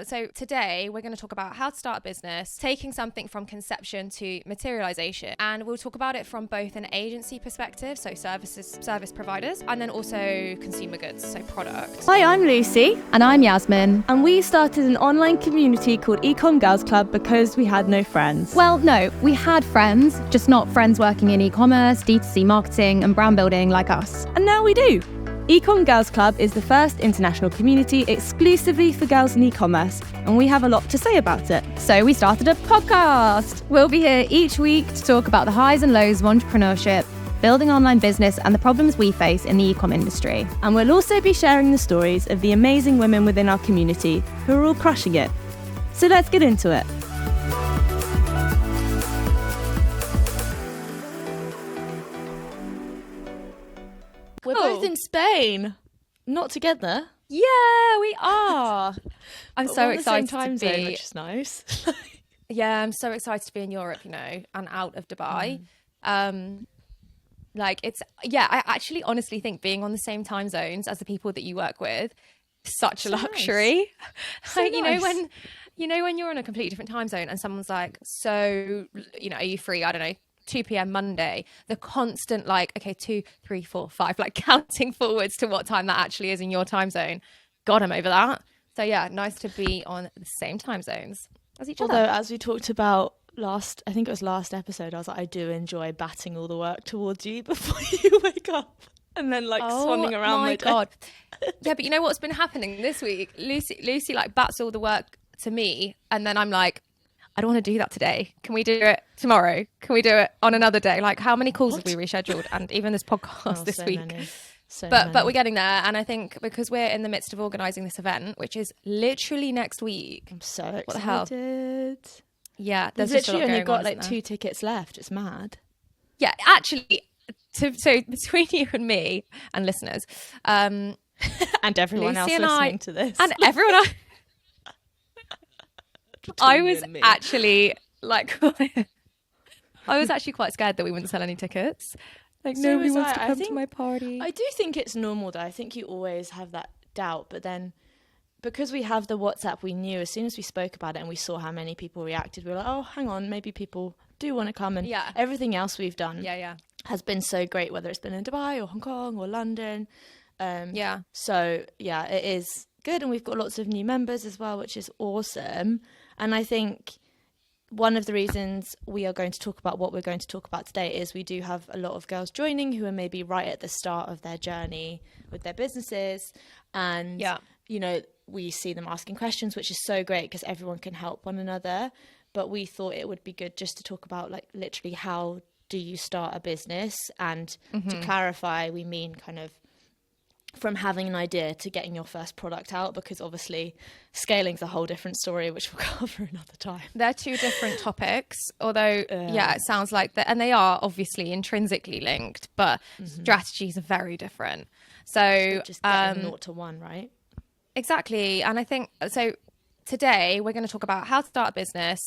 So today we're going to talk about how to start a business, taking something from conception to materialization. And we'll talk about it from both an agency perspective, so service providers, and then also consumer goods, so products. Hi, I'm Lucy. And I'm Yasmin. And we started an online community called Ecomm Girls Club because we had no friends. Well, no, we had friends, just not friends working in e-commerce, D2C marketing and brand building like us. And now we do. Ecomm Girls Club is the first international community exclusively for girls in e-commerce, and we have a lot to say about it. So we started a podcast. We'll be here each week to talk about the highs and lows of entrepreneurship, building online business and the problems we face in the e-com industry. And we'll also be sharing the stories of the amazing women within our community who are all crushing it. So let's get into it. We're both in Spain, not together. Yeah, we are. I'm so excited time to be. zone, which is nice. Yeah, I'm so excited to be in Europe, and out of Dubai. I actually honestly think being on the same time zones as the people that you work with is such a luxury. Nice. When you're in a completely different time zone and someone's like, so, are you free? I don't know. 2 p.m. Monday, the constant 2, 3, 4, 5, counting forwards to what time that actually is in your time zone. God, I'm over that. So yeah, nice to be on the same time zones as each other. Although, as we talked about last episode, I was like, I do enjoy batting all the work towards you before you wake up and then swanning around my God. Yeah, but you know what's been happening this week? Lucy bats all the work to me, and then I'm like, I don't want to do that today. Can we do it tomorrow? Can we do it on another day? How many calls have we rescheduled? And even this podcast this week. But we're getting there. And I think because we're in the midst of organising this event, which is literally next week. I'm so excited. What the hell? Yeah. There's literally only got 2 tickets left. It's mad. Yeah, actually, so between you and me and listeners. And everyone Lucy else listening to this. And everyone else. I was actually I was actually quite scared that we wouldn't sell any tickets. Nobody wants to come to my party. I do think it's normal though. I think you always have that doubt, but then because we have the WhatsApp, we knew as soon as we spoke about it and we saw how many people reacted, we were like, oh, hang on, maybe people do want to come. And everything else we've done has been so great, whether it's been in Dubai or Hong Kong or London. So yeah, it is good. And we've got lots of new members as well, which is awesome. And I think one of the reasons we are going to talk about what we're going to talk about today is we do have a lot of girls joining who are maybe right at the start of their journey with their businesses. And, we see them asking questions, which is so great because everyone can help one another. But we thought it would be good just to talk about literally how do you start a business? And to clarify, we mean kind of from having an idea to getting your first product out, because obviously scaling's a whole different story, which we'll cover another time. They're two different topics, although it sounds like that, and they are obviously intrinsically linked, but strategies are very different. So just getting 0 to 1, right? Exactly. And I think so today we're going to talk about how to start a business,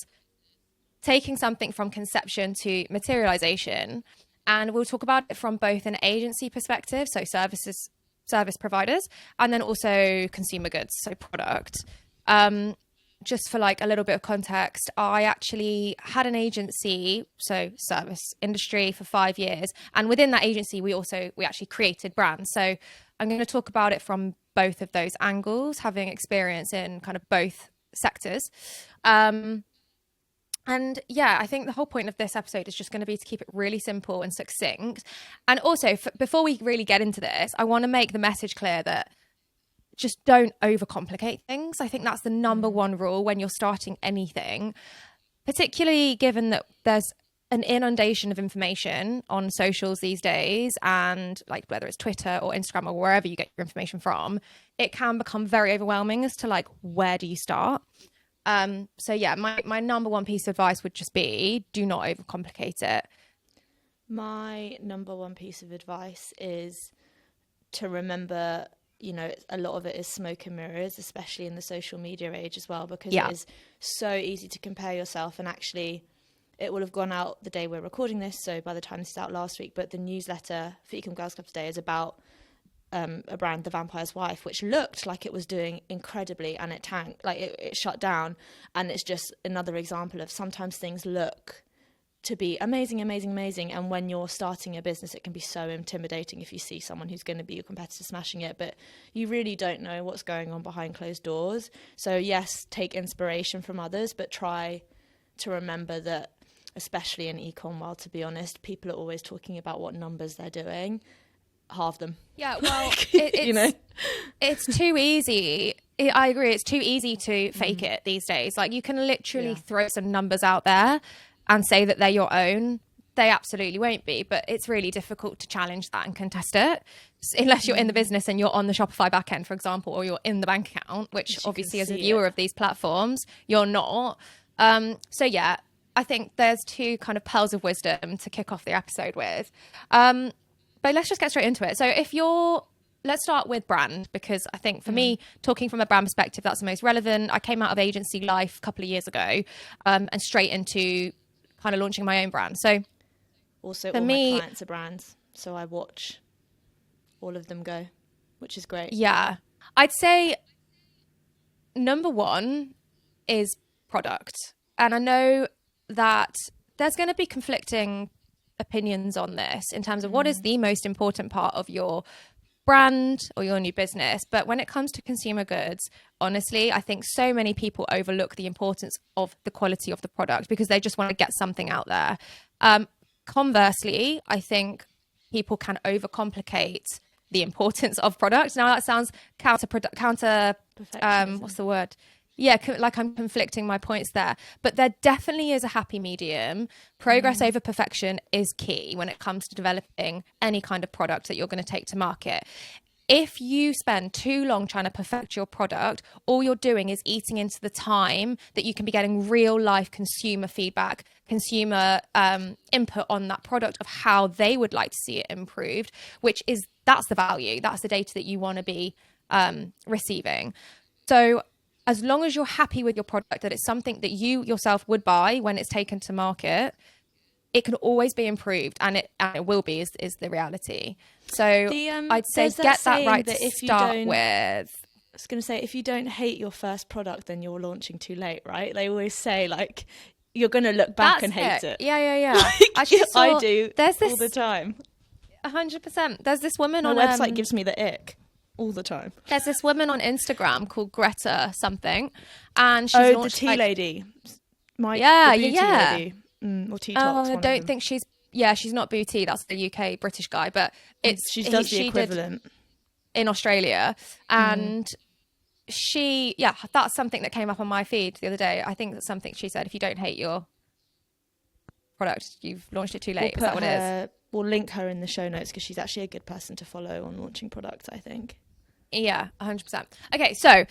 taking something from conception to materialization, and we'll talk about it from both an agency perspective, so service providers, and then also consumer goods, so product. Just for a little bit of context, I actually had an agency, so service industry, for 5 years, and within that agency we actually created brands. So I'm going to talk about it from both of those angles, having experience in kind of both sectors. And yeah, I think the whole point of this episode is just going to be to keep it really simple and succinct. And also, before we really get into this, I want to make the message clear that just don't overcomplicate things. I think that's the number one rule when you're starting anything, particularly given that there's an inundation of information on socials these days, and whether it's Twitter or Instagram or wherever you get your information from, it can become very overwhelming as to where do you start? So yeah, my number one piece of advice would just be do not overcomplicate it. My number one piece of advice is to remember, a lot of it is smoke and mirrors, especially in the social media age as well, because it is so easy to compare yourself. And actually it will have gone out the day we're recording this, so by the time this is out last week, but the newsletter for Ecomm Girls Club today is about a brand, The Vampire's Wife, which looked like it was doing incredibly, and it tanked, like it shut down. And it's just another example of sometimes things look to be amazing, and when you're starting a business, it can be so intimidating if you see someone who's going to be your competitor smashing it, but you really don't know what's going on behind closed doors. So yes, take inspiration from others, but try to remember that, especially in e-com world, to be honest, people are always talking about what numbers they're doing. Halve them. Yeah, well, it's it's too easy. I agree, it's too easy to fake it these days. Like, you can literally throw some numbers out there and say that they're your own. They absolutely won't be, but it's really difficult to challenge that and contest it unless you're in the business and you're on the Shopify backend, for example, or you're in the bank account, which obviously as a viewer of these platforms, you're not. So yeah, I think there's two kind of pearls of wisdom to kick off the episode with. But let's just get straight into it. So let's start with brand, because I think for me, talking from a brand perspective, that's the most relevant. I came out of agency life a couple of years ago and straight into kind of launching my own brand. So also all my clients are brands, so I watch all of them go, which is great. Yeah. I'd say number one is product. And I know that there's going to be conflicting opinions on this in terms of what is the most important part of your brand or your new business. But when it comes to consumer goods, honestly, I think so many people overlook the importance of the quality of the product because they just want to get something out there. Conversely, I think people can overcomplicate the importance of product. Now that sounds what's the word? Yeah, like I'm conflicting my points there. But there definitely is a happy medium. Progress over perfection is key when it comes to developing any kind of product that you're going to take to market. If you spend too long trying to perfect your product, all you're doing is eating into the time that you can be getting real life consumer feedback, consumer input on that product of how they would like to see it improved, that's the value. That's the data that you want to be receiving. So as long as you're happy with your product, that it's something that you yourself would buy when it's taken to market, it can always be improved, and it will be is the reality. So I'd say get that right to start with. I was going to say, if you don't hate your first product, then you're launching too late, right? They always say, like, you're going to look back and hate it. Yeah. Like, I do all the time. 100%. There's this woman My on website gives me the ick all the time. There's this woman on Instagram called Greta something, and she's launched the tea lady. Tea lady. Or tea talks. I don't think she's not Booty. That's the UK British guy, but she does the equivalent in Australia, and that's something that came up on my feed the other day. I think that's something she said. If you don't hate your product, you've launched it too late. Is that what it is? We'll link her in the show notes because she's actually a good person to follow on launching products, I think. Yeah, 100%. Okay, so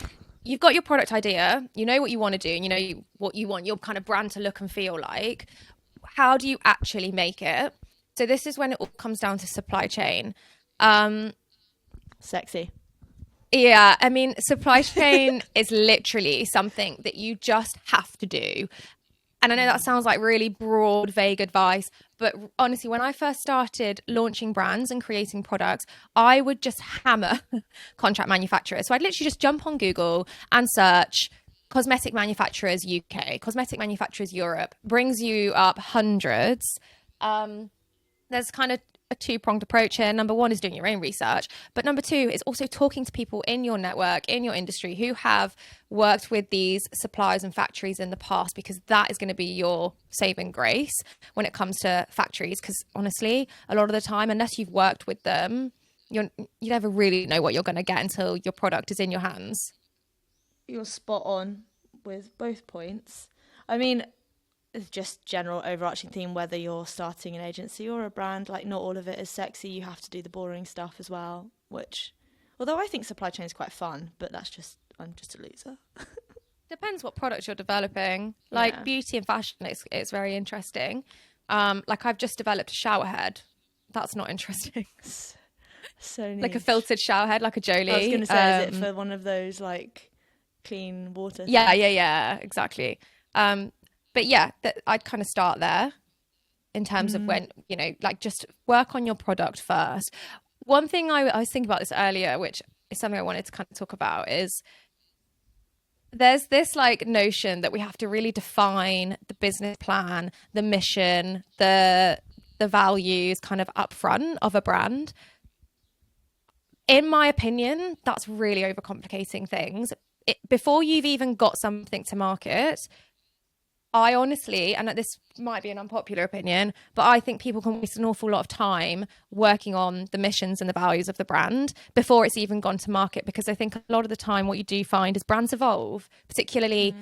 you've got your product idea, you know what you want to do, and you know what you want your kind of brand to look and feel like. How do you actually make it? So this is when it all comes down to supply chain. Sexy. Yeah, I mean, supply chain is literally something that you just have to do. And I know that sounds like really broad, vague advice, but honestly, when I first started launching brands and creating products, I would just hammer contract manufacturers. So I'd literally just jump on Google and search cosmetic manufacturers UK, cosmetic manufacturers Europe, brings you up hundreds. There's kind of a two-pronged approach here. Number one is doing your own research, but number two is also talking to people in your network, in your industry, who have worked with these suppliers and factories in the past, because that is going to be your saving grace when it comes to factories. Because honestly, a lot of the time, unless you've worked with them, you never really know what you're going to get until your product is in your hands. You're spot on with both points. I mean, it's just general overarching theme, whether you're starting an agency or a brand, like not all of it is sexy. You have to do the boring stuff as well, which, although I think supply chain is quite fun, but I'm just a loser. Depends what product you're developing. Like beauty and fashion, it's very interesting. Like I've just developed a shower head. That's not interesting. So niche. Like a filtered shower head, like a Jolie. I was going to say, is it for one of those like clean water things? Yeah, exactly. But yeah, I'd kind of start there in terms of when, like just work on your product first. one thing I was thinking about this earlier, which is something I wanted to kind of talk about, is there's this like notion that we have to really define the business plan, the mission, the values kind of upfront of a brand. In my opinion, that's really overcomplicating things. Before you've even got something to market, I honestly, and this might be an unpopular opinion, but I think people can waste an awful lot of time working on the missions and the values of the brand before it's even gone to market. Because I think a lot of the time what you do find is brands evolve, particularly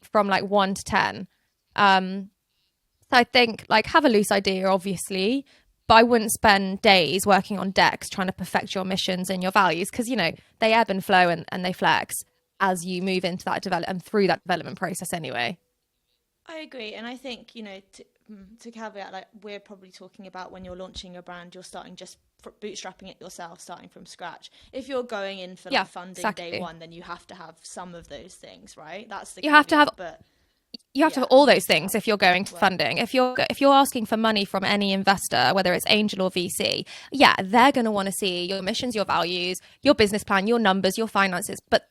from like 1 to 10. So I think like have a loose idea, obviously, but I wouldn't spend days working on decks trying to perfect your missions and your values, because, you know, they ebb and flow and they flex as you move into that development and through that development process anyway. I agree. And I think, you know, to caveat, like we're probably talking about when you're launching a brand, you're starting just bootstrapping it yourself, starting from scratch. If you're going in for like funding day one, then you have to have some of those things, right? That's the you have to have, but you have to have all those things if you're going to funding. If you're asking for money from any investor, whether it's angel or VC, yeah, they're going to want to see your missions, your values, your business plan, your numbers, your finances. But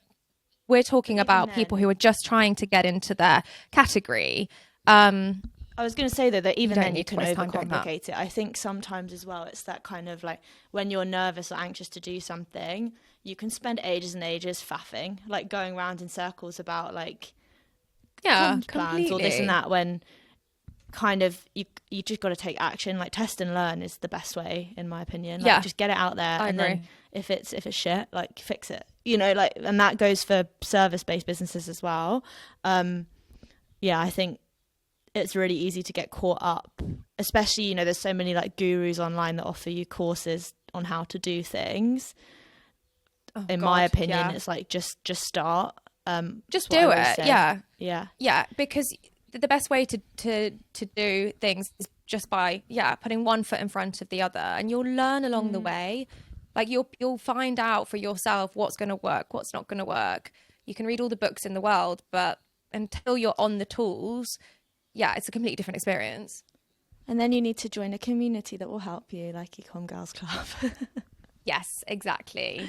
we're talking about people who are just trying to get into their category. I was going to say though that even then you can overcomplicate it. I think sometimes as well, it's that kind of like when you're nervous or anxious to do something, you can spend ages and ages faffing, like going round in circles about like plans or this and that, when kind of you just got to take action. Like test and learn is the best way, in my opinion. Like, just get it out there, and then if it's shit, like fix it. You know, like, and that goes for service-based businesses as well. I think it's really easy to get caught up, especially, you know, there's so many like gurus online that offer you courses on how to do things. My opinion, it's like just start. Just do it. Yeah. Because the best way to do things is just by putting one foot in front of the other, and you'll learn along the way. Like you'll find out for yourself what's going to work, what's not going to work. You can read all the books in the world, but until you're on the tools, it's a completely different experience. And then you need to join a community that will help you, like Ecomm Girls Club. Yes, exactly.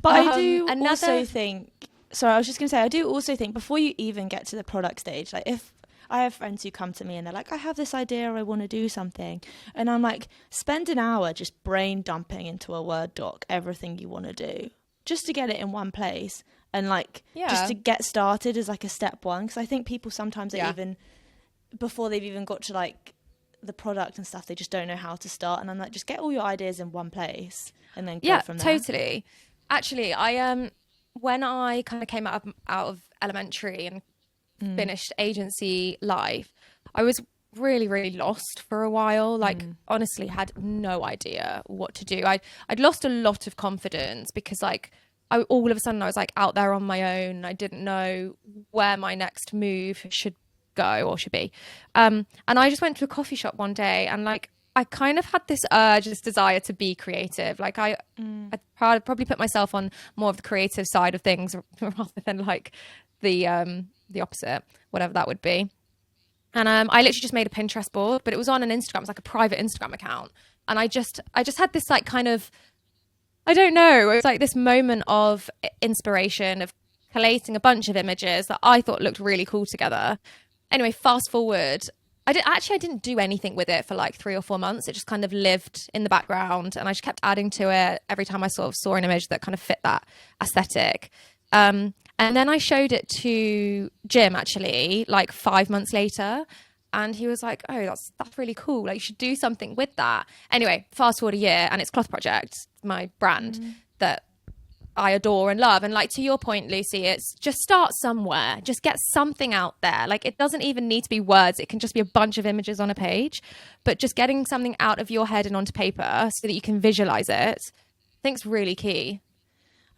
But I do also think, I was just going to say, I do also think before you even get to the product stage, like if I have friends who come to me and they're like, I have this idea, I want to do something. And I'm like, spend an hour just brain dumping into a Word doc everything you want to do, just to get it in one place. And like, just to get started as like a step one. Because I think people sometimes even, before they've even got to like the product and stuff, they just don't know how to start. And I'm like, just get all your ideas in one place and then go from there. Yeah, totally. Actually, I when I kind of came out of elementary and finished agency life, I was really, really lost for a while. Like, honestly, had no idea what to do. I'd lost a lot of confidence because like all of a sudden I was like out there on my own. I didn't know where my next move should go or should be. And I just went to a coffee shop one day and like I kind of had this urge, this desire to be creative. Like I'd probably put myself on more of the creative side of things rather than like the opposite, whatever that would be. And I literally just made a Pinterest board, but it was on an Instagram. It was like a private Instagram account. And I just had this like kind of, I don't know, it was like this moment of inspiration of collating a bunch of images that I thought looked really cool together. Anyway, fast forward, I didn't do anything with it for like 3 or 4 months. It just kind of lived in the background and I just kept adding to it every time I sort of saw an image that kind of fit that aesthetic. And then I showed it to Jim actually like 5 months later. And he was like, oh, that's really cool. Like you should do something with that. Anyway, fast forward a year and it's Cloth Project, my brand that I adore and love. And like to your point, Lucy, it's just start somewhere. Just get something out there. Like it doesn't even need to be words. It can just be a bunch of images on a page. But just getting something out of your head and onto paper so that you can visualize it, I think is really key.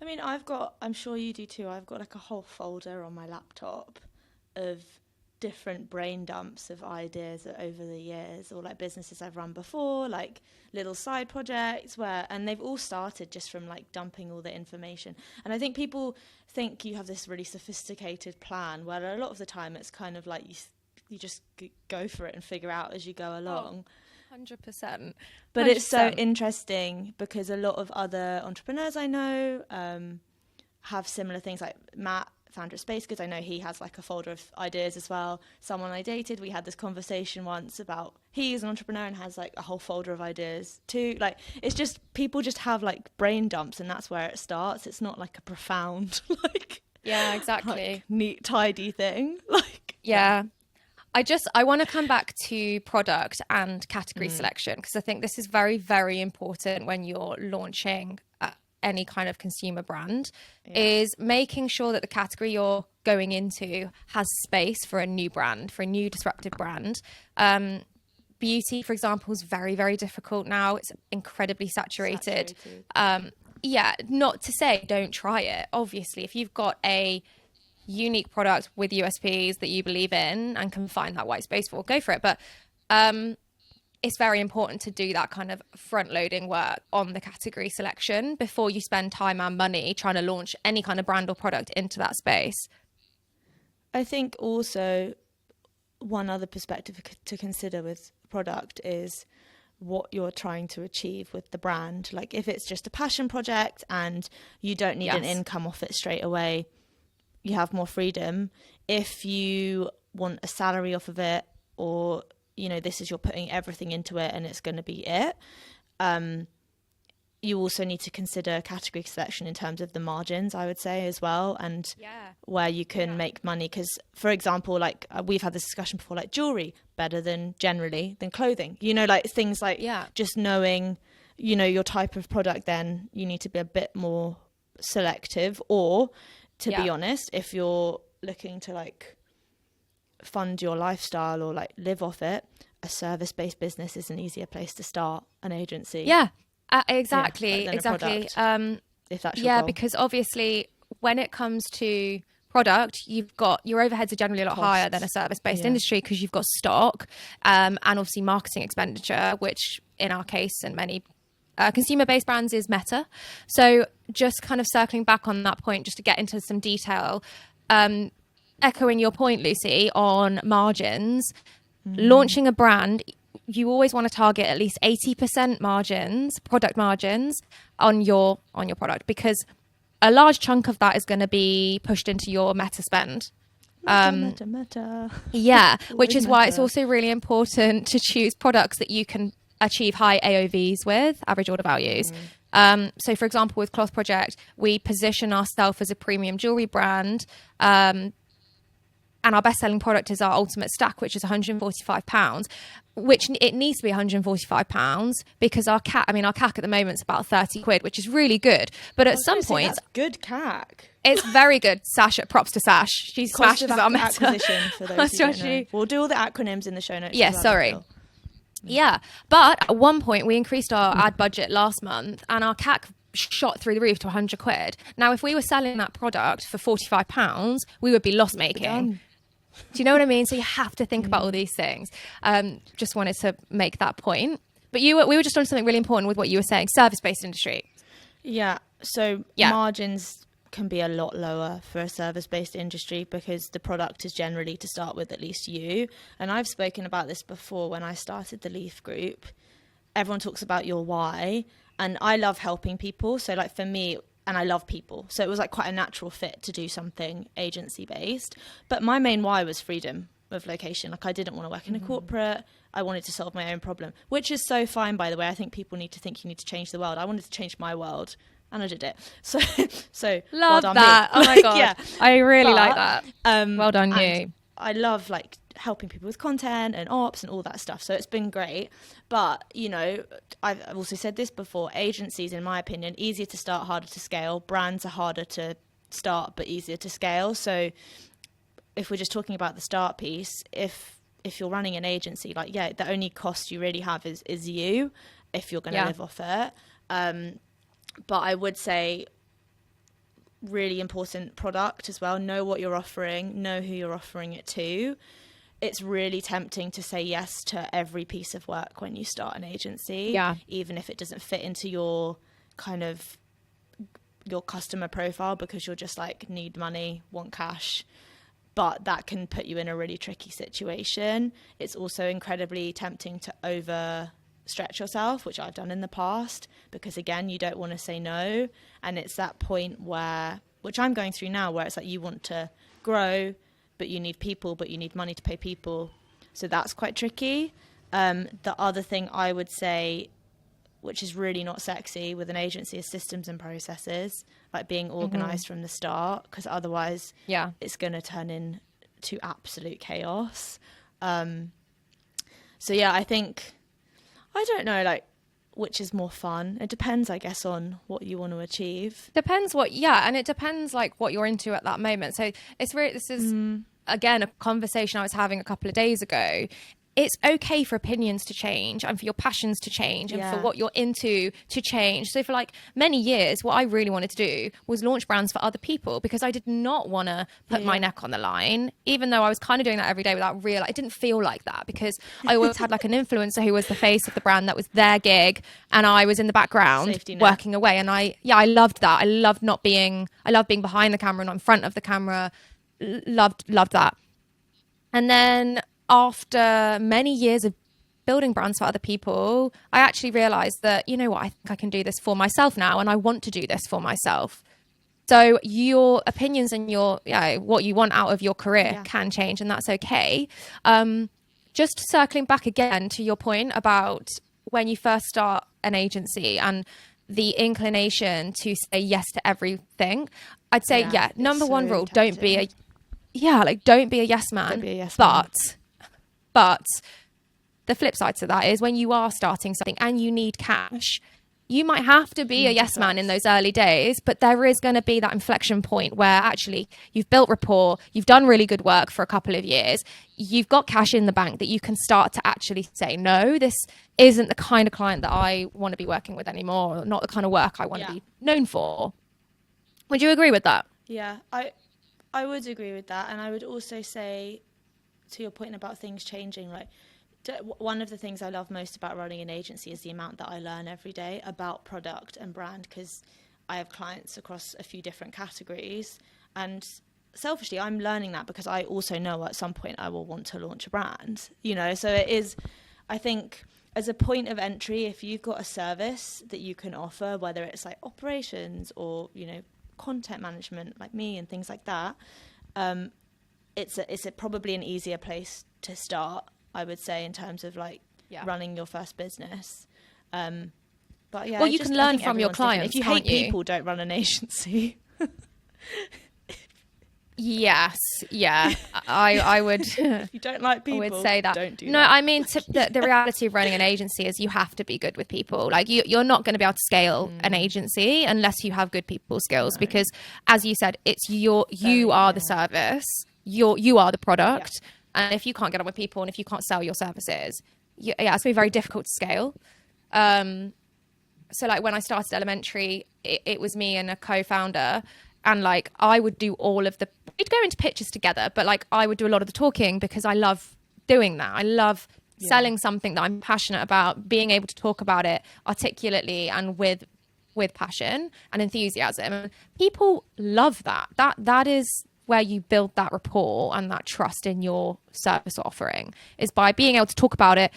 I mean, I'm sure you do too, I've got like a whole folder on my laptop of different brain dumps of ideas over the years, or like businesses I've run before, like little side projects and they've all started just from like dumping all the information. And I think people think you have this really sophisticated plan, where a lot of the time it's kind of like you just go for it and figure out as you go along. 100%. But it's so interesting because a lot of other entrepreneurs I know have similar things. Like Matt, founder of Space Goods, I know he has like a folder of ideas as well. Someone I dated, we had this conversation once about he's an entrepreneur and has like a whole folder of ideas too. Like it's just people just have like brain dumps, and that's where it starts. It's not like a profound like exactly like, neat tidy thing. Like I want to come back to product and category selection, because I think this is very, very important when you're launching any kind of consumer brand, is making sure that the category you're going into has space for a new brand, for a new disruptive brand. Beauty, for example, is very, very difficult now. It's incredibly saturated. Not to say don't try it. Obviously, if you've got a unique product with USPs that you believe in and can find that white space for, go for it. But it's very important to do that kind of front loading work on the category selection before you spend time and money trying to launch any kind of brand or product into that space. I think also one other perspective to consider with product is what you're trying to achieve with the brand. Like if it's just a passion project and you don't need an income off it straight away, you have more freedom. If you want a salary off of it, or this is you're putting everything into it and it's going to be it, you also need to consider category selection in terms of the margins, I would say, as well, and where you can make money. Because for example, like we've had this discussion before, like jewelry better than clothing, like things like just knowing your type of product. Then you need to be a bit more selective, or to be honest, if you're looking to like fund your lifestyle or like live off it, a service-based business is an easier place to start an agency. Exactly. If that's your goal. Because obviously when it comes to product, you've got your overheads are generally a lot higher than a service-based industry, because you've got stock and obviously marketing expenditure, which in our case and many consumer-based brands is Meta. So just kind of circling back on that point, just to get into some detail, echoing your point, Lucy, on margins, launching a brand, you always want to target at least 80% margins, product margins on your product, because a large chunk of that is going to be pushed into your Meta spend. Meta. Which is why it's also really important to choose products that you can achieve high AOVs with, average order values. So for example, with Cloth Project, we position ourselves as a premium jewelry brand, and our best-selling product is our Ultimate Stack, which is £145, which it needs to be £145 because our CAC at the moment is about 30 quid, which is really good. But at some point, that's good CAC. It's very good. Sash, props to Sash. She smashes our Meta acquisition for those who don't know. We'll do all the acronyms in the show notes. But at one point we increased our ad budget last month and our CAC shot through the roof to 100 quid. Now, if we were selling that product for £45, we would be loss making. Do you know what I mean? So you have to think about all these things. Just wanted to make that point. But we were just on something really important with what you were saying, service-based industry. So margins can be a lot lower for a service-based industry because the product is generally, to start with, at least you. And I've spoken about this before when I started the Leaf Group. Everyone talks about your why, and I love helping people. So like for me, and I love people, so it was like quite a natural fit to do something agency-based. But my main why was freedom of location. Like I didn't want to work in a corporate. I wanted to solve my own problem, which is so fine, by the way. I think people need to think you need to change the world. I wanted to change my world. And I did it. So love well done that. Me. Oh my God. I really like that. Well done you. I love like helping people with content and ops and all that stuff. So it's been great. But, you know, I've also said this before, agencies, in my opinion, easier to start, harder to scale. Brands are harder to start, but easier to scale. So if we're just talking about the start piece, if you're running an agency, like, the only cost you really have is you, if you're going to live off it. But I would say really important product as well. Know what you're offering, know who you're offering it to. It's really tempting to say yes to every piece of work when you start an agency, even if it doesn't fit into your kind of your customer profile, because you're just like, need money, want cash. But that can put you in a really tricky situation. It's also incredibly tempting to stretch yourself, which I've done in the past, because again, you don't want to say no. And it's that point where, which I'm going through now, where it's like you want to grow, but you need people, but you need money to pay people. So that's quite tricky. The other thing I would say, which is really not sexy with an agency, is systems and processes, like being organized from the start, because otherwise it's going to turn into absolute chaos. So yeah, I think, I don't know, like, which is more fun. It depends, I guess, on what you want to achieve. Depends and it depends like what you're into at that moment. So it's really, this is again a conversation I was having a couple of days ago. It's okay for opinions to change and for your passions to change and for what you're into to change. So for like many years, what I really wanted to do was launch brands for other people, because I did not want to put my neck on the line, even though I was kind of doing that every day without it didn't feel like that, because I always had like an influencer who was the face of the brand. That was their gig. And I was in the background working away. And I loved that. I loved being behind the camera and not in front of the camera. Loved that. And then after many years of building brands for other people, I actually realized that, you know what, I think I can do this for myself now, and I want to do this for myself. So your opinions and your what you want out of your career can change, and that's okay. Just circling back again to your point about when you first start an agency and the inclination to say yes to everything, I'd say, number one rule, don't be a yes man. But the flip side to that is when you are starting something and you need cash, you might have to be a yes man in those early days, but there is going to be that inflection point where actually you've built rapport, you've done really good work for a couple of years, you've got cash in the bank that you can start to actually say, no, this isn't the kind of client that I want to be working with anymore, or not the kind of work I want to be known for. Would you agree with that? Yeah, I would agree with that. And I would also say, to your point about things changing, like one of the things I love most about running an agency is the amount that I learn every day about product and brand, because I have clients across a few different categories, and selfishly I'm learning that because I also know at some point I will want to launch a brand, you know. So it is, I think, as a point of entry, if you've got a service that you can offer, whether it's like operations or, you know, content management like me and things like that, it's probably an easier place to start, I would say, in terms of like running your first business. But yeah, well, you can learn from your clients. If you hate people, don't run an agency. Yes, yeah, I would. If you don't like people, I would say that. Don't do no, that. I mean, the reality of running an agency is you have to be good with people. Like you're not going to be able to scale an agency unless you have good people skills, because as you said, it's you are the service, you are the product. And if you can't get on with people and if you can't sell your services, it's going to be very difficult to scale. So like when I started Elementary, it was me and a co-founder. And like, I would do we'd go into pitches together, but like I would do a lot of the talking because I love doing that. I love selling something that I'm passionate about, being able to talk about it articulately and with passion and enthusiasm. And people love that. That is where you build that rapport and that trust in your service offering, is by being able to talk about it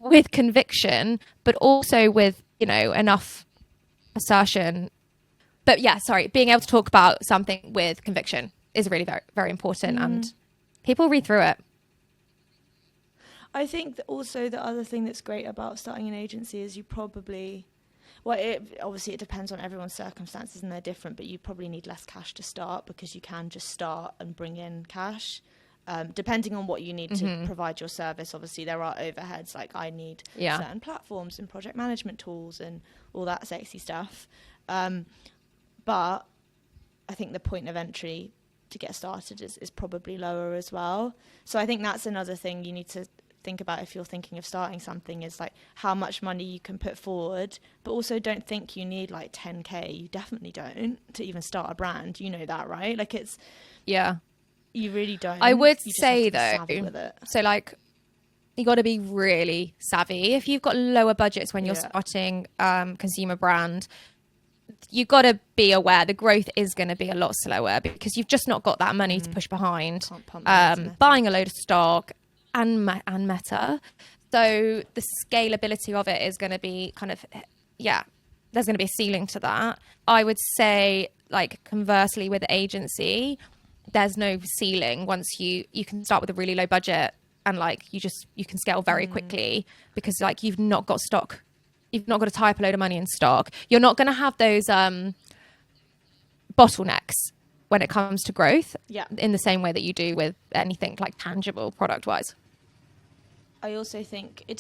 with conviction, but also with, you know, enough assertion. But yeah, being able to talk about something with conviction is really very, very important, and people read through it. I think that also the other thing that's great about starting an agency is you probably, obviously it depends on everyone's circumstances and they're different, but you probably need less cash to start because you can just start and bring in cash. Depending on what you need to provide your service, obviously there are overheads, like I need certain platforms and project management tools and all that sexy stuff. But I think the point of entry to get started is probably lower as well. So I think that's another thing you need to think about if you're thinking of starting something, is like how much money you can put forward, but also don't think you need like 10k. You definitely don't, to even start a brand. You know that, right? Like you really don't. I would You just say have to be though, savvy with it. so like you got to be really savvy. If you've got lower budgets when you're starting consumer brand, you got to be aware the growth is going to be a lot slower because you've just not got that money to push behind buying a load of stock and meta. So the scalability of it is going to be kind of, there's going to be a ceiling to that. I would say, like, conversely with agency, there's no ceiling once you can start with a really low budget, and like you can scale very quickly, because like you've not got stock. You've not got to tie up a load of money in stock. You're not going to have those bottlenecks when it comes to growth in the same way that you do with anything like tangible product wise. I also think it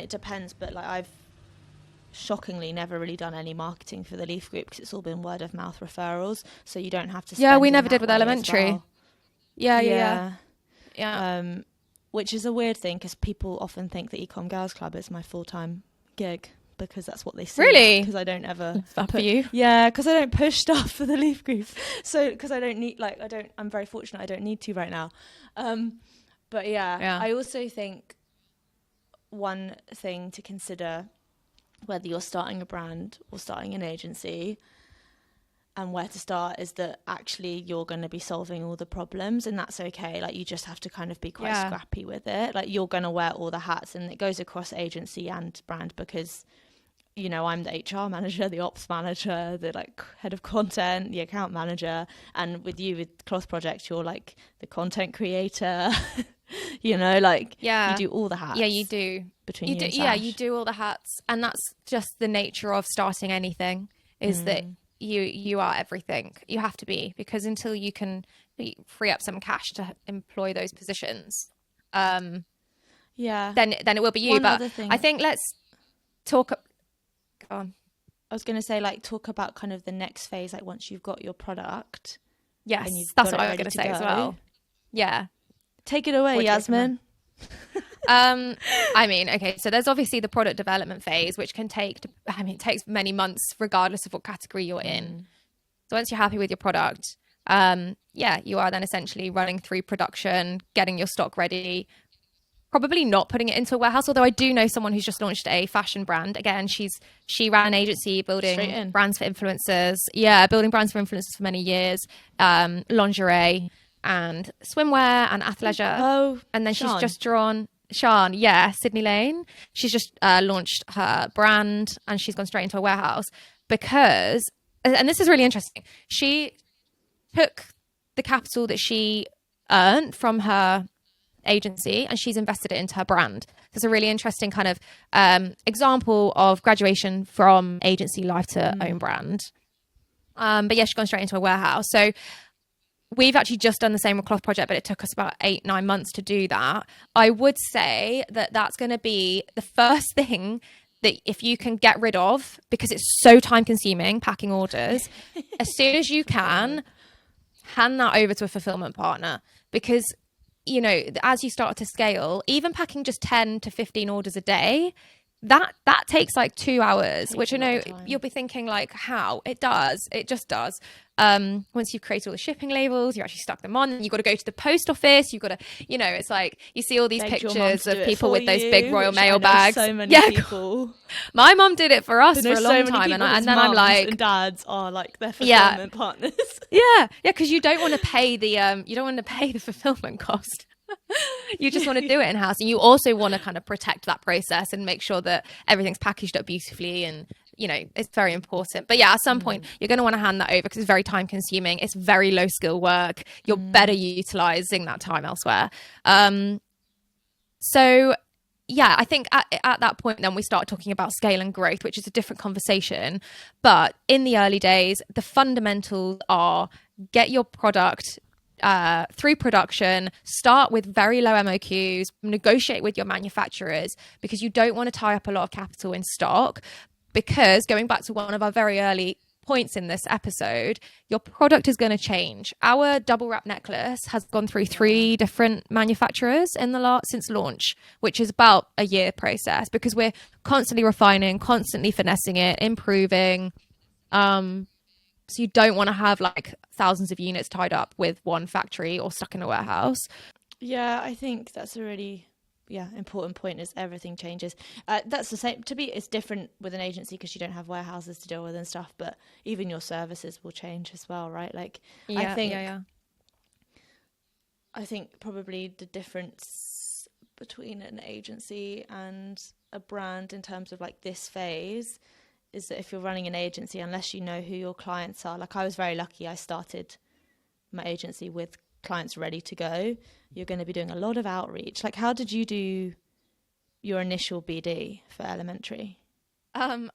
depends, but like I've shockingly never really done any marketing for the Leaf Group, because it's all been word of mouth referrals, so you don't have to spend we never did with Elementary. Well. Yeah. Which is a weird thing, because people often think the Ecomm Girls Club is my full-time gig, because that's what they see. Really? Because I don't ever for you. Yeah, because I don't push stuff for the Leaf Group. So because I don't need, I'm very fortunate I don't need to right now. But I also think one thing to consider, whether you're starting a brand or starting an agency, and where to start, is that actually you're going to be solving all the problems, and that's okay. Like, you just have to kind of be quite scrappy with it. Like, you're going to wear all the hats, and it goes across agency and brand, because, you know, I'm the HR manager, the ops manager, the like head of content, the account manager, and with you, with Cloth Project, you're like the content creator. You know, like, you do all the hats. Yeah, you do. Between you and Sash. Yeah, you do all the hats, and that's just the nature of starting anything, is that you are everything. You have to be, because until you can free up some cash to employ those positions, then it will be you. But I think let's talk. Go on. I was going to say, like, talk about kind of the next phase, like once you've got your product. Yes, that's what I was going to say as well. Yeah. Take it away, Yasmin. I mean, okay, so there's obviously the product development phase, which can take, it takes many months regardless of what category you're in. So once you're happy with your product, you are then essentially running through production, getting your stock ready, probably not putting it into a warehouse. Although I do know someone who's just launched a fashion brand. Again, she ran an agency building brands for influencers. Yeah, building brands for influencers for many years, lingerie and swimwear and athleisure. And then she's just drawn Sydney Lane. She's just launched her brand, and she's gone straight into a warehouse because, and this is really interesting, she took the capital that she earned from her agency and she's invested it into her brand. So it's a really interesting kind of example of graduation from agency life to own brand. But yeah, she's gone straight into a warehouse. So we've actually just done the same with Cloth Project, but it took us about 8-9 months to do that. I would say that that's going to be the first thing that if you can get rid of, because it's so time consuming, packing orders, as soon as you can, hand that over to a fulfillment partner. Because, you know, as you start to scale, even packing just 10 to 15 orders a day, that takes like 2 hours, which I know you'll be thinking like, how? It just does. Once you've created all the shipping labels, you actually stuck them on, and you've got to go to the post office, you've got to, you know, it's like you see all these pictures of people with those big Royal Mail bags. So many people. My mum did it for us for a long time, and then I'm like, and dads are like their fulfillment partners. Because you don't want to pay the fulfillment cost. You just want to do it in-house, and you also want to kind of protect that process and make sure that everything's packaged up beautifully, and you know, it's very important. But yeah, at some point you're going to want to hand that over because it's very time consuming, it's very low skill work, you're better utilizing that time elsewhere. So yeah, I think at that point then we start talking about scale and growth, which is a different conversation. But in the early days, the fundamentals are get your product through production, start with very low MOQs, negotiate with your manufacturers, because you don't want to tie up a lot of capital in stock. Because going back to one of our very early points in this episode, your product is going to change. Our double wrap necklace has gone through 3 different manufacturers since launch, which is about a year process, because we're constantly refining, constantly finessing it, improving. So you don't want to have like thousands of units tied up with one factory or stuck in a warehouse. Yeah, I think that's a really important point, is everything changes. That's the same. To me, it's different with an agency because you don't have warehouses to deal with and stuff, but even your services will change as well, right? Like, I think probably the difference between an agency and a brand in terms of like this phase is that if you're running an agency, unless you know who your clients are, like I was very lucky, I started my agency with clients ready to go. You're going to be doing a lot of outreach. Like, how did you do your initial BD for Elementary? I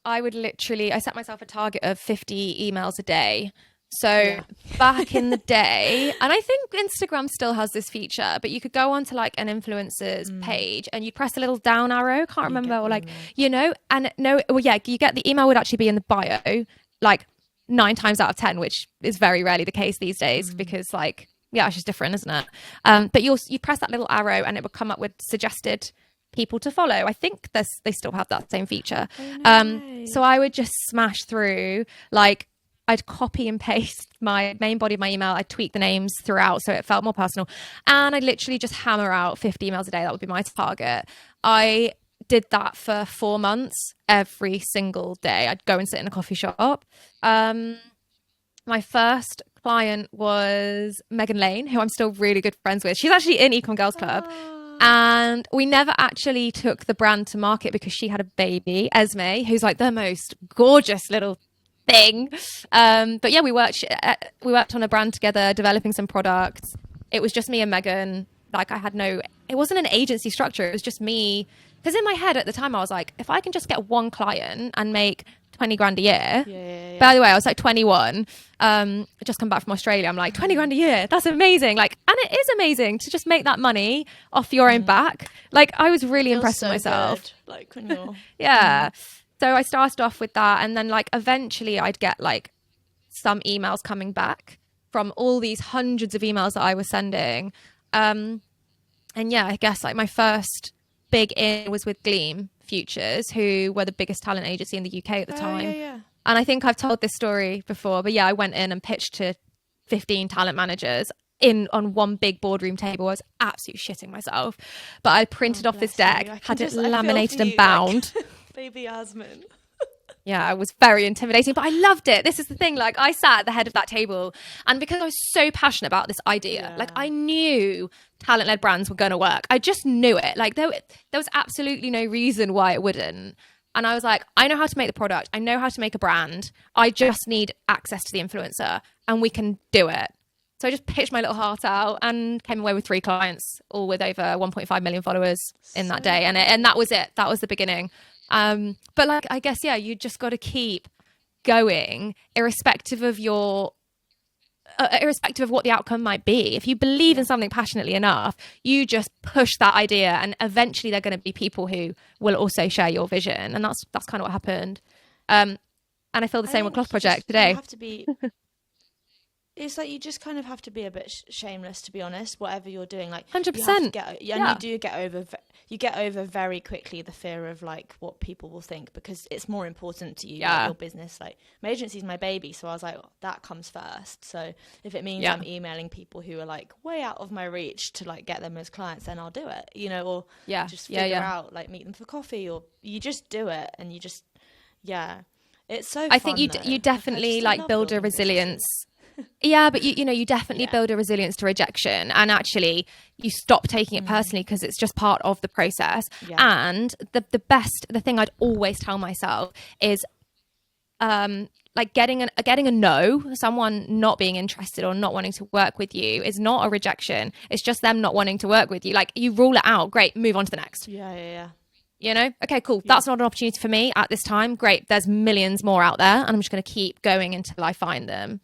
set myself a target of 50 emails a day. So back in the day, and I think Instagram still has this feature, but you could go onto like an influencer's page and you press a little down arrow, can't remember, or like, you know, and no, well, yeah, you get the email would actually be in the bio, like 9 times out of 10, which is very rarely the case these days because like, yeah, it's just different, isn't it? But you press that little arrow and it would come up with suggested people to follow. I think they still have that same feature. So I would just smash through, like I'd copy and paste my main body of my email. I'd tweak the names throughout so it felt more personal. And I'd literally just hammer out 50 emails a day. That would be my target. I did that for 4 months every single day. I'd go and sit in a coffee shop. My first client was Megan Lane, who I'm still really good friends with. She's actually in Ecomm Girls Club. And we never actually took the brand to market because she had a baby, Esme, who's like the most gorgeous little thing. But yeah, we worked on a brand together, developing some products. It was just me and Megan. Like it wasn't an agency structure. It was just me. Because in my head at the time, I was like, if I can just get one client and make 20 grand a year. Yeah. By the way, I was like 21. I just come back from Australia. I'm like 20 grand a year. That's amazing. Like, and it is amazing to just make that money off your own back. Like, I was really impressed with myself. Good. Like when you're yeah. So I started off with that, and then like eventually I'd get like some emails coming back from all these hundreds of emails that I was sending. And yeah, I guess like my first big in was with Gleam Futures, who were the biggest talent agency in the UK at the time. Yeah. And I think I've told this story before, but yeah, I went in and pitched to 15 talent managers on one big boardroom table. I was absolutely shitting myself, but I printed off this deck, had it laminated and bound. Like, baby Yasmin. Yeah, I was very intimidating, but I loved it. This is the thing. Like, I sat at the head of that table, and because I was so passionate about this idea, like I knew talent-led brands were going to work. I just knew it. Like there was absolutely no reason why it wouldn't. And I was like, I know how to make the product. I know how to make a brand. I just need access to the influencer, and we can do it. So I just pitched my little heart out and came away with 3 clients, all with over 1.5 million followers in that day. And that was it. That was the beginning. But like, I guess, yeah, you just got to keep going irrespective of what the outcome might be. If you believe in something passionately enough, you just push that idea, and eventually there are going to be people who will also share your vision. And that's kind of what happened. And I feel the same with Cloth Project today. You have to be it's like you just kind of have to be a bit shameless, to be honest, whatever you're doing. Like 100%. You get over very quickly the fear of like what people will think, because it's more important to you, like, your business. Like, my agency's my baby, so I was like, that comes first. So if it means I'm emailing people who are like way out of my reach to like get them as clients, then I'll do it, you know, or just figure out, like, meet them for coffee, or you just do it, and you just it's so I fun, think you definitely like build a resilience. Yeah, but you definitely build a resilience to rejection, and actually you stop taking it personally because it's just part of the process. And the thing I'd always tell myself is like getting a no, someone not being interested or not wanting to work with you is not a rejection. It's just them not wanting to work with you. Like, you rule it out, great, move on to the next. You know, okay, cool, that's not an opportunity for me at this time, great, there's millions more out there, and I'm just going to keep going until I find them.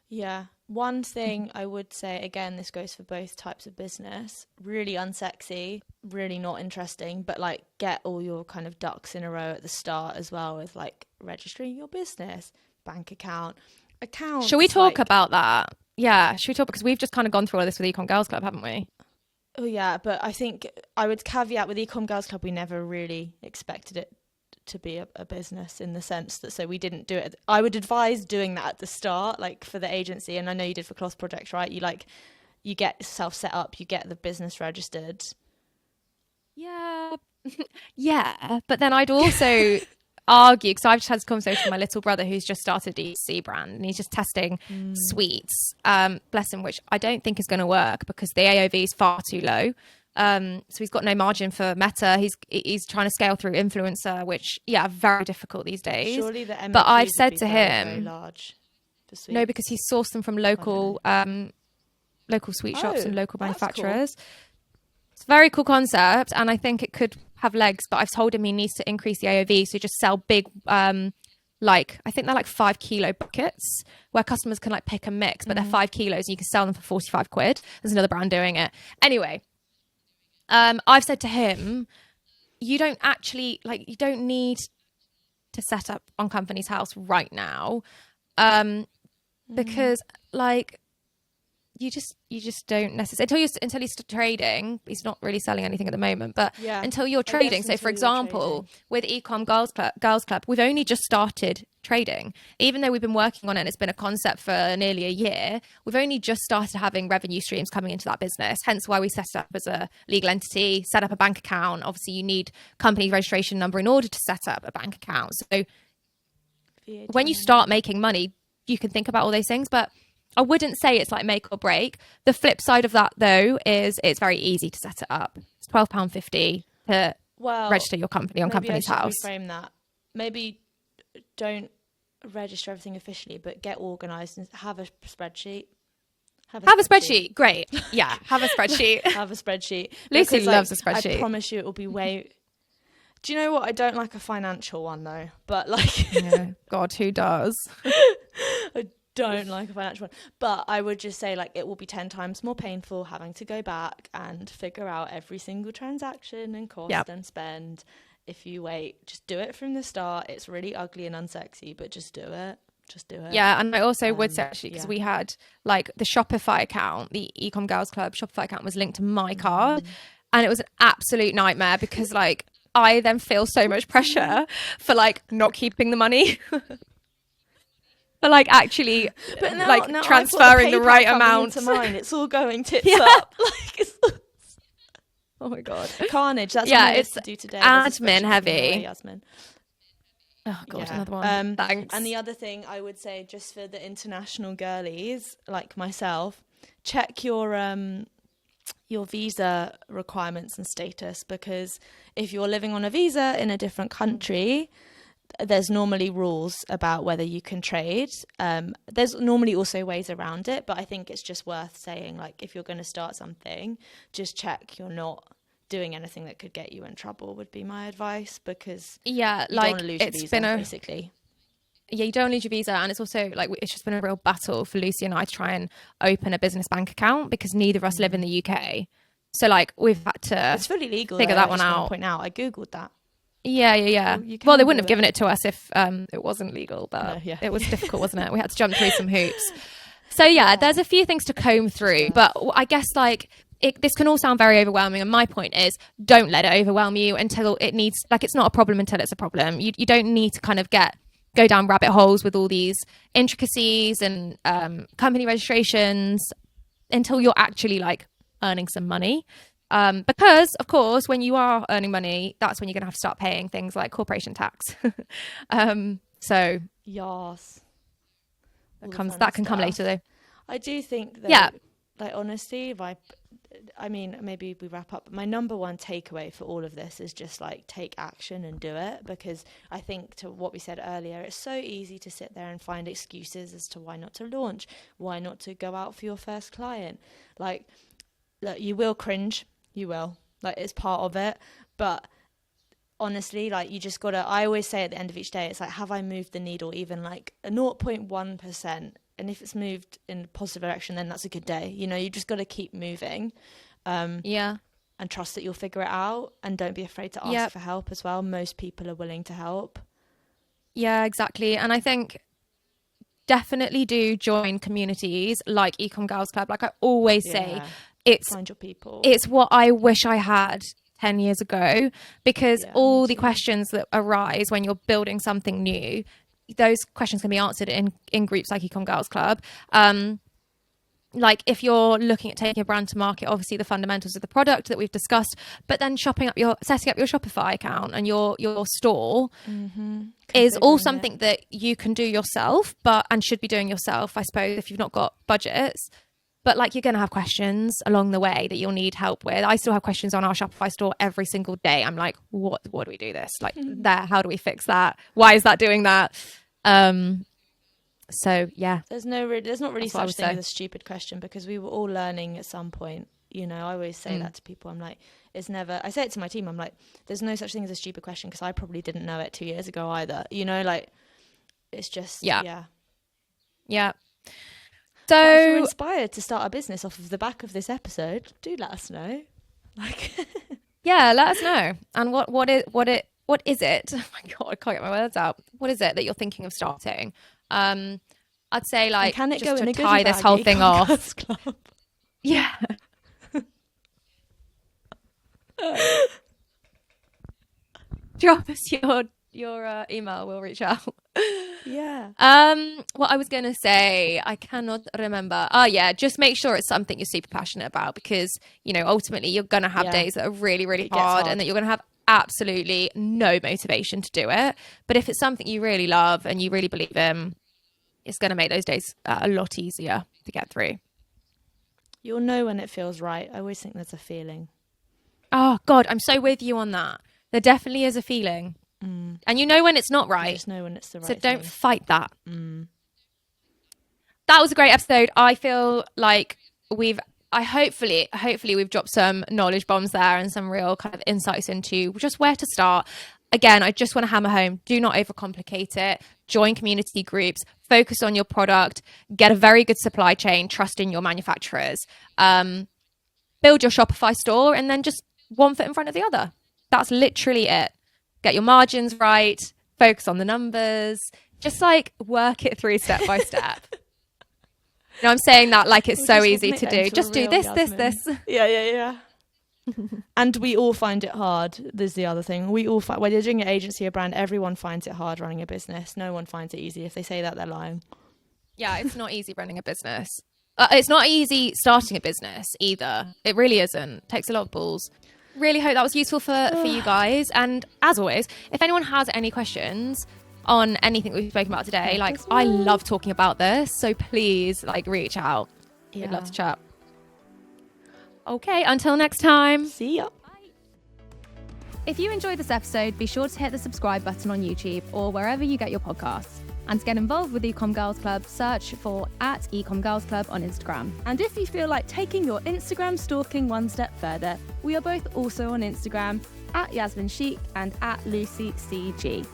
Yeah. One thing I would say, again, this goes for both types of business, really unsexy, really not interesting, but like get all your kind of ducks in a row at the start as well, with like registering your business, bank account. Should we talk about that? Yeah, should we talk? Because we've just kind of gone through all this with Ecomm Girls Club, haven't we? Oh yeah, but I think I would caveat with Ecomm Girls Club, we never really expected it to be a business, in the sense that, so we didn't do it. I would advise doing that at the start, like for the agency, and I know you did for Cloth Project, right? You get yourself set up, you get the business registered. Yeah, but then I'd also argue, because I've just had this conversation with my little brother who's just started a D2C brand, and he's just testing sweets, bless him, which I don't think is going to work because the AOV is far too low. So he's got no margin for Meta. He's trying to scale through influencer, which very difficult these days. Surely the MAQs but I've would said be to very, him, very large for sweets. no, because he sourced them from local sweet shops and local manufacturers. Cool. It's a very cool concept, and I think it could have legs. But I've told him he needs to increase the AOV, so just sell big, like I think they're like 5 kilo buckets where customers can like pick and mix, but they're 5 kilos and you can sell them for 45 quid. There's another brand doing it. Anyway. I've said to him, you don't need to set up on Company's House right now, because like you just don't necessarily until he's trading. He's not really selling anything at the moment, but until you're trading. So, for example, with Ecomm Girls Club, we've only just started trading. Even though we've been working on it and it's been a concept for nearly a year, we've only just started having revenue streams coming into that business. Hence why we set it up as a legal entity, set up a bank account. Obviously, you need company registration number in order to set up a bank account. So when you start making money, you can think about all those things, but I wouldn't say it's like make or break. The flip side of that, though, is it's very easy to set it up. It's £12.50 to register your company on Company's House. Reframe that. Maybe don't register everything officially, but get organised and have a spreadsheet. Have a spreadsheet. Great. Yeah, have a spreadsheet. Have a spreadsheet. Lucy loves a spreadsheet. I promise you it will be way... Do you know what? I don't like a financial one, though. But like... Yeah. God, who does? I don't like a financial one, but I would just say like it will be 10 times more painful having to go back and figure out every single transaction and cost and spend. If you wait, just do it from the start. It's really ugly and unsexy, but just do it. Yeah, and I also would say actually, because we had like the Shopify account, the Ecomm Girls Club Shopify account was linked to my card, and it was an absolute nightmare because like I then feel so much pressure for like not keeping the money. But like actually, but now transferring the right amount to mine, it's all going tits up. Like, oh my god, carnage! That's what it's to do today. Admin heavy. Yasmin. Oh god, another one. Thanks. And the other thing I would say, just for the international girlies like myself, check your visa requirements and status, because if you're living on a visa in a different country, there's normally rules about whether you can trade. There's normally also ways around it, but I think it's just worth saying, like, if you're going to start something, just check you're not doing anything that could get you in trouble, would be my advice, because you don't want to lose your visa, basically. Yeah, you don't lose your visa, and it's also like it's just been a real battle for Lucy and I to try and open a business bank account because neither of us live in the UK. So like we've had to it's fully legal, figure that one out. I googled that. Yeah. Well, they wouldn't have given it to us if it wasn't legal, but it was difficult, wasn't it? We had to jump through some hoops. So there's a few things to comb through, but I guess like this can all sound very overwhelming, and my point is don't let it overwhelm you until it needs, like, it's not a problem until it's a problem. You don't need to kind of go down rabbit holes with all these intricacies and company registrations until you're actually like earning some money. Because of course, when you are earning money, that's when you're going to have to start paying things like corporation tax. So yes, that can come later though. I do think that, like, honestly, I mean, maybe we wrap up, but my number one takeaway for all of this is just like take action and do it, because I think, to what we said earlier, it's so easy to sit there and find excuses as to why not to launch, why not to go out for your first client. Like, look, you will cringe, you will, like, it's part of it, but honestly, like, you just gotta, I always say at the end of each day, it's like, have I moved the needle even like a 0.1%? And if it's moved in a positive direction, then that's a good day. You know, you just got to keep moving. And trust that you'll figure it out. And don't be afraid to ask for help as well. Most people are willing to help. Yeah, exactly. And I think definitely do join communities like Ecomm Girls Club. Like I always say, find your people. It's what I wish I had 10 years ago, because all the questions that arise when you're building something new, those questions can be answered in groups like Ecomm Girls Club. like if you're looking at taking a brand to market, obviously the fundamentals of the product that we've discussed, but then setting up your Shopify account and your store is all something that you can do yourself, and should be doing yourself, I suppose, if you've not got budgets. But like, you're going to have questions along the way that you'll need help with. I still have questions on our Shopify store every single day. I'm like, what do we do this? Like how do we fix that? Why is that doing that? So yeah, there's not really such thing as a stupid question, because we were all learning at some point. You know, I always say that to people. I'm like, I say it to my team. I'm like, there's no such thing as a stupid question, because I probably didn't know it 2 years ago either. You know, like, it's just, yeah. So if you're inspired to start a business off of the back of this episode, do let us know. Like, yeah, let us know. And what is it? Oh my God, I can't get my words out. What is it that you're thinking of starting? I'd say, like, can it just go to tie this whole thing off. Club? Yeah. Drop us your email. We'll reach out. Yeah. What I was going to say, I cannot remember. Yeah, just make sure it's something you're super passionate about, because, you know, ultimately you're going to have days that are really, really hard, and that you're going to have absolutely no motivation to do it. But if it's something you really love and you really believe in, it's going to make those days a lot easier to get through. You'll know when it feels right. I always think there's a feeling. Oh God, I'm so with you on that. There definitely is a feeling. And you know when it's not right. You just know when it's the right So don't thing. fight that. That was a great episode. I feel like hopefully we've dropped some knowledge bombs there and some real kind of insights into just where to start. Again, I just want to hammer home, do not overcomplicate it. Join community groups, focus on your product, get a very good supply chain, trust in your manufacturers, build your Shopify store, and then just one foot in front of the other. That's literally it. Get your margins right, focus on the numbers, just like work it through step by step. You know, I'm saying that like it's so easy to do. Just do this. Yeah. And we all find it hard. There's the other thing. We all find, when you're doing an agency or brand, everyone finds it hard running a business. No one finds it easy. If they say that, they're lying. Yeah, it's not easy running a business. It's not easy starting a business either. It really isn't. It takes a lot of balls. Really hope that was useful for you guys. And as always, if anyone has any questions on anything we've spoken about today, like, I love talking about this, so please, like, reach out. We'd love to chat. Okay, until next time. See ya. If you enjoyed this episode, be sure to hit the subscribe button on YouTube or wherever you get your podcasts. And to get involved with Ecomm Girls Club, search for @Ecomm Girls Club on Instagram. And if you feel like taking your Instagram stalking one step further, we are both also on Instagram @YasminChic and @LucyCG.